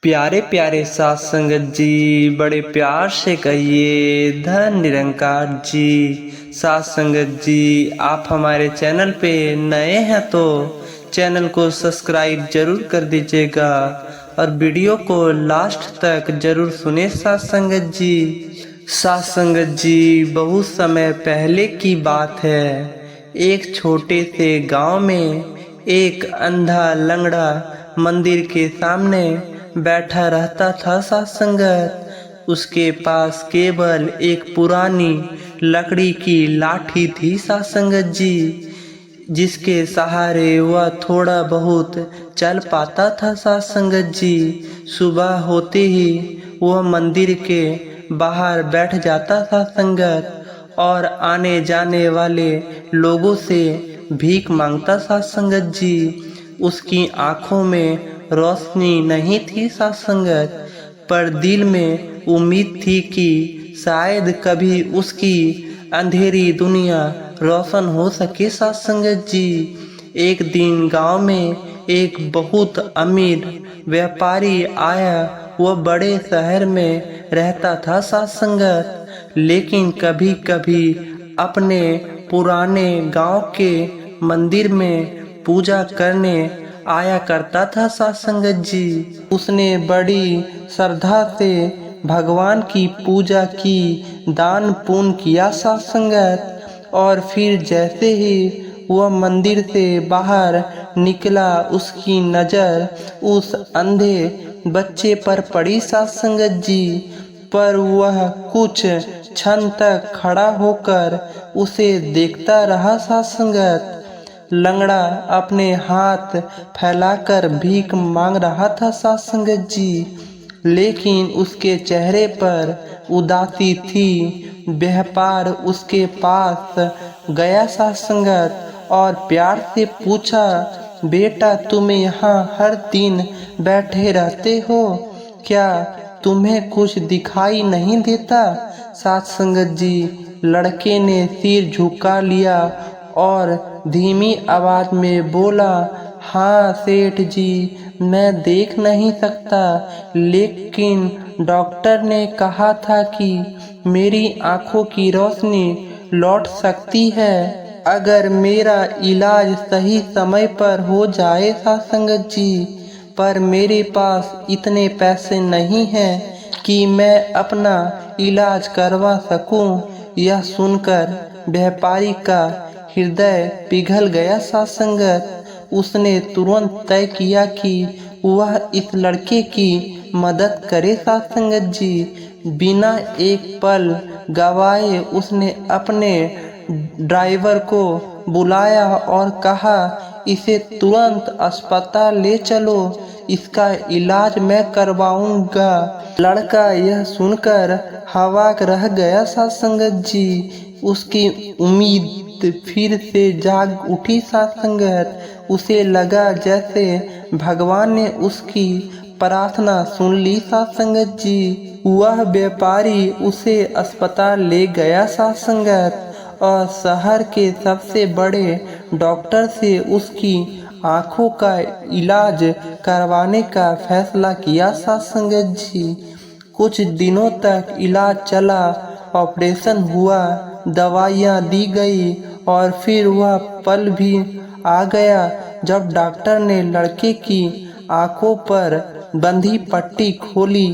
प्यारे प्यारे साथ संगत जी, बड़े प्यार से कहिए धन निरंकार जी। साथ संगत जी, आप हमारे चैनल पे नए हैं तो चैनल को सब्सक्राइब जरूर कर दीजिएगा और वीडियो को लास्ट तक जरूर सुने साथ संगत जी। साथ संगत जी, बहुत समय पहले की बात है। एक छोटे से गांव में एक अंधा लंगड़ा मंदिर के सामने बैठा रहता था साथ संगत। उसके पास केवल एक पुरानी लकड़ी की लाठी थी साथ संगत जी, जिसके सहारे वह थोड़ा बहुत चल पाता था साथ संगत जी। सुबह होते ही वह मंदिर के बाहर बैठ जाता था संगत और आने जाने वाले लोगों से भीख मांगता था संगत जी। उसकी आंखों में रोशनी नहीं थी साथ संगत, पर दिल में उम्मीद थी कि शायद कभी उसकी अंधेरी दुनिया रोशन हो सके साथ संगत जी। एक दिन गांव में एक बहुत अमीर व्यापारी आया। वह बड़े शहर में रहता था साथ संगत, लेकिन कभी कभी अपने पुराने गांव के मंदिर में पूजा करने आया करता था साथ संगत जी। उसने बड़ी श्रद्धा से भगवान की पूजा की, दान पुण्य किया साथ संगत। और फिर जैसे ही वह मंदिर से बाहर निकला, उसकी नज़र उस अंधे बच्चे पर पड़ी साथ संगत जी। पर वह कुछ क्षण तक खड़ा होकर उसे देखता रहा साथ संगत। लंगड़ा अपने हाथ फैलाकर भीख मांग रहा था साथ संगत जी, लेकिन उसके चेहरे पर उदासी थी। व्यापार उसके पास गया साथ संगत और प्यार से पूछा, बेटा तुम यहाँ हर दिन बैठे रहते हो, क्या तुम्हें कुछ दिखाई नहीं देता? साथ संगत जी, लड़के ने सिर झुका लिया और धीमी आवाज में बोला, हाँ सेठ जी, मैं देख नहीं सकता, लेकिन डॉक्टर ने कहा था कि मेरी आंखों की रोशनी लौट सकती है अगर मेरा इलाज सही समय पर हो जाए साथ संगत जी। पर मेरे पास इतने पैसे नहीं हैं कि मैं अपना इलाज करवा सकूं। यह सुनकर व्यापारी का हृदय पिघल गया साथ संगत। उसने तुरंत तय किया कि वह इस लड़के की मदद करे साथ संगत जी। बिना एक पल गवाए उसने अपने ड्राइवर को बुलाया और कहा, इसे तुरंत अस्पताल ले चलो, इसका इलाज मैं करवाऊंगा। लड़का यह सुनकर हवाक रह गया साथ संगत जी। उसकी उम्मीद फिर से जाग उठी साथ संगत। उसे लगा जैसे भगवान ने उसकी प्रार्थना सुन ली साथ संगत जी। वह व्यापारी उसे अस्पताल ले गया साथ संगत और शहर के सबसे बड़े डॉक्टर से उसकी आंखों का इलाज करवाने का फैसला किया साथ संगत जी। कुछ दिनों तक इलाज चला, ऑपरेशन हुआ, दवाइयाँ दी गई और फिर वह पल भी आ गया जब डॉक्टर ने लड़के की आंखों पर बंधी पट्टी खोली।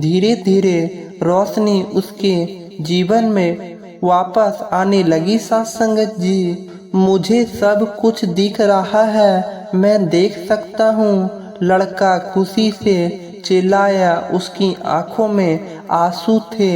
धीरे धीरे रोशनी उसके जीवन में वापस आने लगी साथ संगत जी। मुझे सब कुछ दिख रहा है, मैं देख सकता हूँ, लड़का खुशी से चिल्लाया। उसकी आंखों में आंसू थे,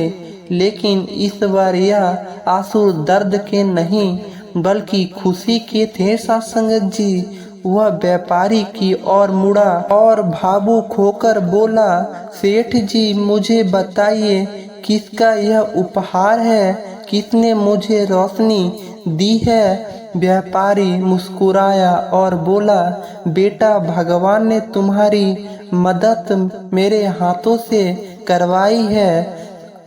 लेकिन इस बार यह आंसू दर्द के नहीं बल्कि खुशी के थे साथ संगत जी। वह व्यापारी की ओर मुड़ा और भावुक होकर बोला, सेठ जी मुझे बताइए, किसका यह उपहार है? किसने मुझे रोशनी दी है? व्यापारी मुस्कुराया और बोला, बेटा भगवान ने तुम्हारी मदद मेरे हाथों से करवाई है।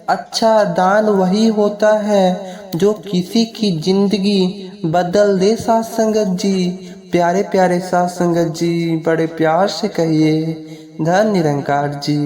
अच्छा दान वही होता है जो किसी की जिंदगी बदल दे साथ संगत जी। प्यारे प्यारे साथ संगत जी, बड़े प्यार से कहिए धन निरंकार जी।